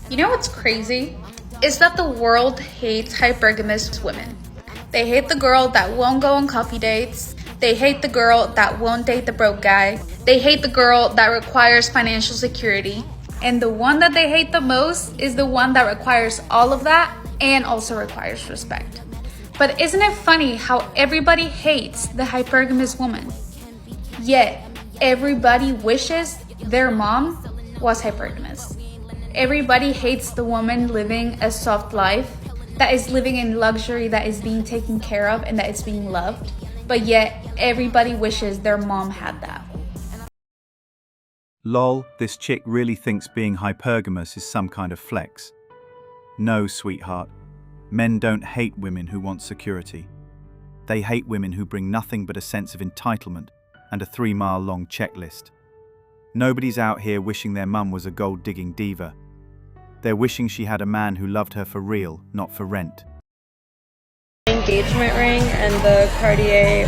You know what's crazy? Is that the world hates hypergamous women. They hate the girl that won't go on coffee dates. They hate the girl that won't date the broke guy. They hate the girl that requires financial security. And the one that they hate the most is the one that requires all of that and also requires respect. But isn't it funny how everybody hates the hypergamous woman? Yet, everybody wishes their mom was hypergamous. Everybody hates the woman living a soft life, that is living in luxury, that is being taken care of, and that is being loved. But yet, everybody wishes their mom had that. Lol, this chick really thinks being hypergamous is some kind of flex. No, sweetheart. Men don't hate women who want security. They hate women who bring nothing but a sense of entitlement and a 3-mile-long checklist. Nobody's out here wishing their mum was a gold-digging diva. They're wishing she had a man who loved her for real, not for rent. Engagement ring and the Cartier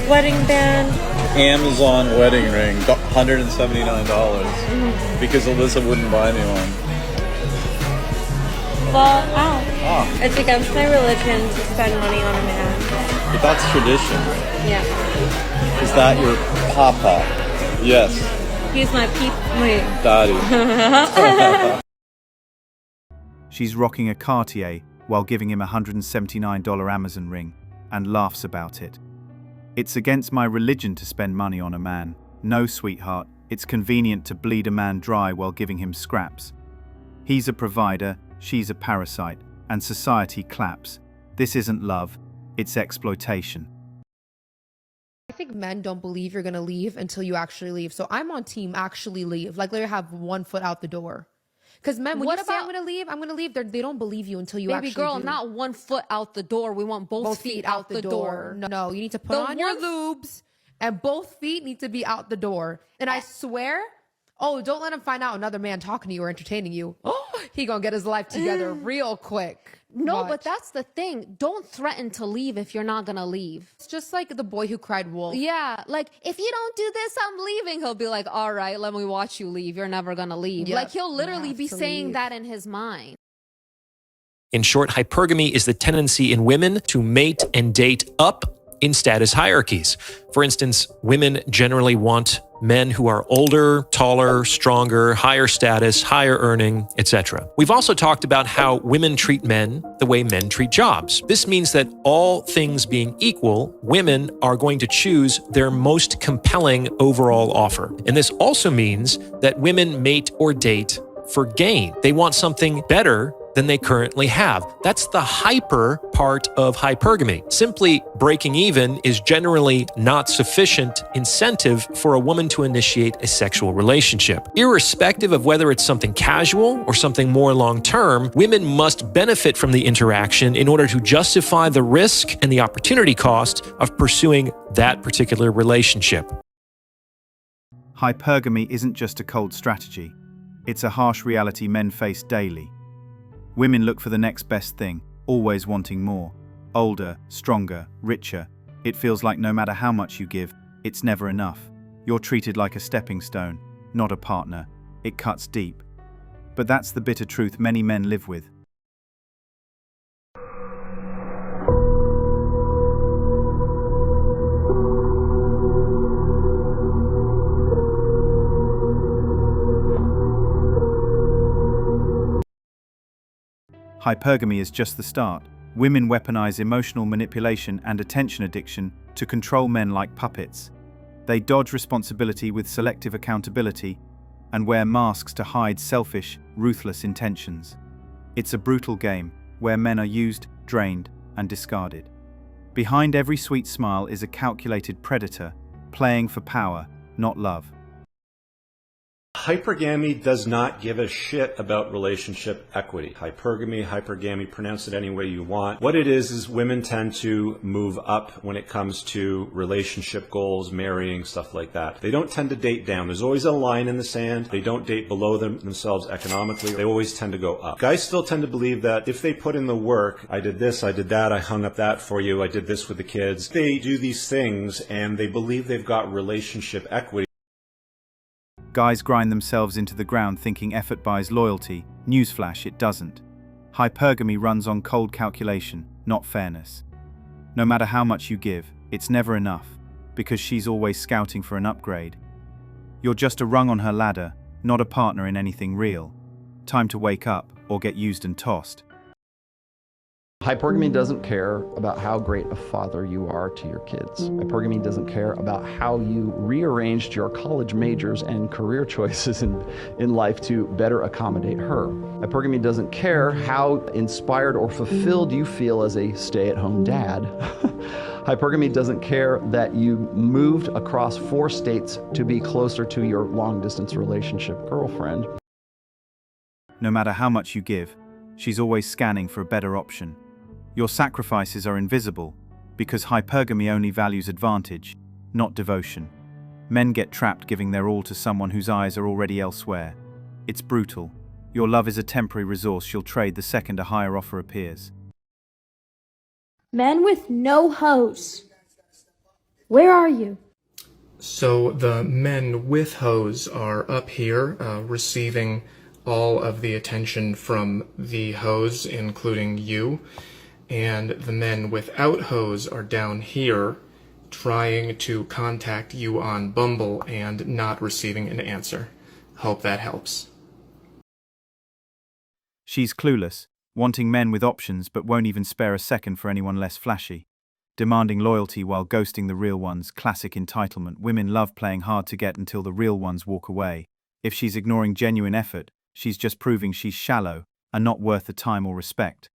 wedding band. Amazon wedding ring, $179, because Alyssa wouldn't buy me one. Well, it's against my religion to spend money on a man. But that's tradition. Yeah. Is that your papa? Yes. He's my Daddy. She's rocking a Cartier while giving him a $179 Amazon ring and laughs about it. It's against my religion to spend money on a man. No, sweetheart, it's convenient to bleed a man dry while giving him scraps. He's a provider, she's a parasite, and society claps. This isn't love, it's exploitation. I think men don't believe you're gonna leave until you actually leave. So I'm on team actually leave. Like, literally have one foot out the door. Because men, when you say I'm gonna leave, they don't believe you until you actually Baby girl, do. not one foot out the door. We want both feet out the door. No, you need to put on your lubes, and both feet need to be out the door. And I swear, don't let him find out another man talking to you or entertaining you. He gonna get his life together real quick. No, Watch. but that's the thing. Don't threaten to leave if you're not gonna leave. It's just like the boy who cried wolf. Yeah, like, if you don't do this, I'm leaving. He'll be like, all right, let me watch you leave. You're never gonna leave. Yep, like, he'll literally be saying leave. that in his mind. In short, hypergamy is the tendency in women to mate and date up in status hierarchies. For instance, women generally want men who are older, taller, stronger, higher status, higher earning, etc. We've also talked about how women treat men the way men treat jobs. This means that all things being equal, women are going to choose their most compelling overall offer. And this also means that women mate or date for gain. They want something better than they currently have. That's the hyper part of hypergamy. Simply breaking even is generally not sufficient incentive for a woman to initiate a sexual relationship. Irrespective of whether it's something casual or something more long-term, women must benefit from the interaction in order to justify the risk and the opportunity cost of pursuing that particular relationship. Hypergamy isn't just a cold strategy. It's a harsh reality men face daily. Women look for the next best thing, always wanting more. Older, stronger, richer. It feels like no matter how much you give, it's never enough. You're treated like a stepping stone, not a partner. It cuts deep. But that's the bitter truth many men live with. Hypergamy is just the start. Women weaponize emotional manipulation and attention addiction to control men like puppets. They dodge responsibility with selective accountability and wear masks to hide selfish, ruthless intentions. It's a brutal game where men are used, drained, and discarded. Behind every sweet smile is a calculated predator, playing for power, not love. Hypergamy does not give a shit about relationship equity. Hypergamy, pronounce it any way you want. What it is women tend to move up when it comes to relationship goals, marrying, stuff like that. They don't tend to date down. There's always a line in the sand. They don't date below themselves economically. They always tend to go up. Guys still tend to believe that if they put in the work, I did this, I did that, I hung up that for you, I did this with the kids. They do these things and they believe they've got relationship equity. Guys grind themselves into the ground thinking effort buys loyalty, Newsflash, it doesn't. Hypergamy runs on cold calculation, not fairness. No matter how much you give, it's never enough, because she's always scouting for an upgrade. You're just a rung on her ladder, not a partner in anything real. Time to wake up, or get used and tossed. Hypergamy doesn't care about how great a father you are to your kids. Hypergamy doesn't care about how you rearranged your college majors and career choices in life to better accommodate her. Hypergamy doesn't care how inspired or fulfilled you feel as a stay-at-home dad. Hypergamy doesn't care that you moved across 4 states to be closer to your long-distance relationship girlfriend. No matter how much you give, she's always scanning for a better option. Your sacrifices are invisible, because hypergamy only values advantage, not devotion. Men get trapped giving their all to someone whose eyes are already elsewhere. It's brutal. Your love is a temporary resource you'll trade the second a higher offer appears. Men with no hose. Where are you? So the men with hose are up here, receiving all of the attention from the hose, including you. And the men without hose are down here, trying to contact you on Bumble and not receiving an answer. Hope that helps. She's clueless, wanting men with options but won't even spare a second for anyone less flashy. Demanding loyalty while ghosting the real ones, classic entitlement. Women love playing hard to get until the real ones walk away. If she's ignoring genuine effort, she's just proving she's shallow and not worth the time or respect.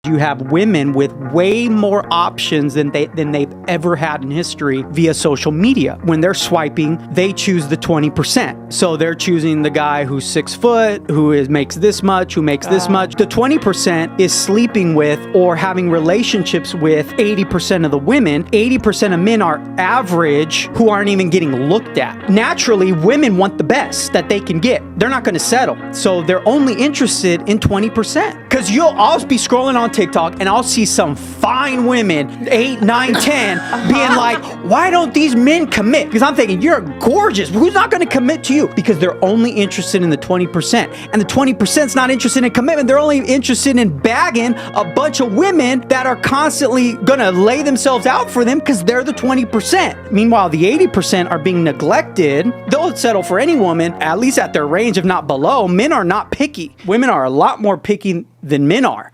You have women with way more options than they've ever had in history via social media. When they're swiping, they choose the 20%. So they're choosing the guy who's 6 foot, makes this much, who makes this much. The 20% is sleeping with or having relationships with 80% of the women. 80% of men are average who aren't even getting looked at. Naturally, women want the best that they can get. They're not going to settle. So they're only interested in 20%. Because I'll be scrolling on TikTok and I'll see some fine women, 8, 9, 10, being like, why don't these men commit? Because I'm thinking, you're gorgeous. Who's not going to commit to you? Because they're only interested in the 20%. And the 20% is not interested in commitment. They're only interested in bagging a bunch of women that are constantly going to lay themselves out for them because they're the 20%. Meanwhile, the 80% are being neglected. They'll settle for any woman, at least at their range, if not below. Men are not picky. Women are a lot more picky than men are.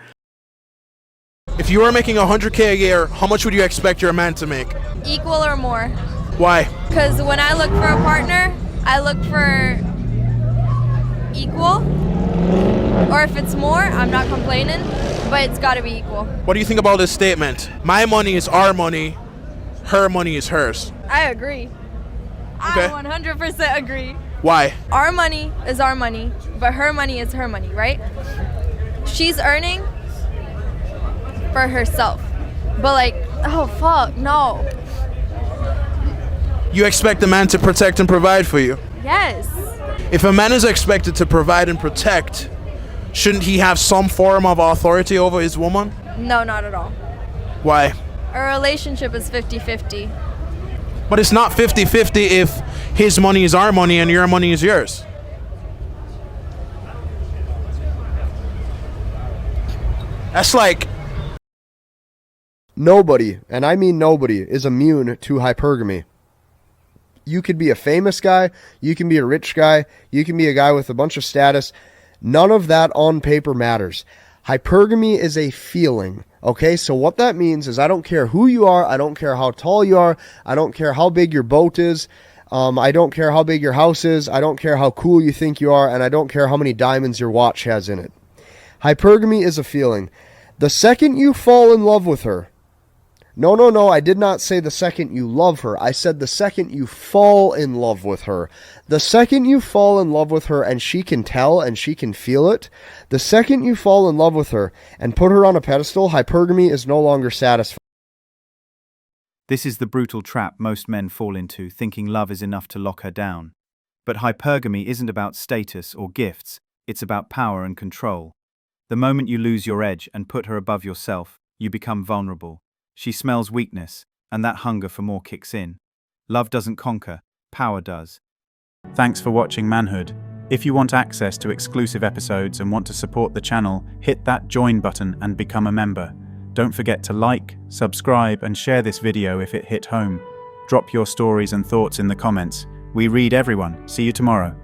If you were making $100K a year, how much would you expect your man to make? Equal or more. Why? Because when I look for a partner, I look for equal. Or if it's more, I'm not complaining, but it's got to be equal. What do you think about this statement? My money is our money, her money is hers. I agree. Okay. I 100% agree. Why? Our money is our money, but her money is her money, right? She's earning for herself. But like, oh fuck, no. You expect a man to protect and provide for you? Yes. If a man is expected to provide and protect, shouldn't he have some form of authority over his woman? No, not at all. Why? A relationship is 50-50. But it's not 50-50 if his money is our money and your money is yours. That's like... Nobody, and I mean nobody, is immune to hypergamy. You could be a famous guy, you can be a rich guy, you can be a guy with a bunch of status. None of that on paper matters. Hypergamy is a feeling, okay? So what that means is I don't care who you are, I don't care how tall you are, I don't care how big your boat is, I don't care how big your house is, I don't care how cool you think you are, and I don't care how many diamonds your watch has in it. Hypergamy is a feeling. The second you fall in love with her, no, I did not say the second you love her. I said the second you fall in love with her. The second you fall in love with her and she can tell and she can feel it, the second you fall in love with her and put her on a pedestal, hypergamy is no longer satisfying. This is the brutal trap most men fall into, thinking love is enough to lock her down. But hypergamy isn't about status or gifts, it's about power and control. The moment you lose your edge and put her above yourself, you become vulnerable. She smells weakness, and that hunger for more kicks in. Love doesn't conquer, power does. Thanks for watching Manhood. If you want access to exclusive episodes and want to support the channel, hit that join button and become a member. Don't forget to like, subscribe, and share this video if it hit home. Drop your stories and thoughts in the comments. We read everyone. See you tomorrow.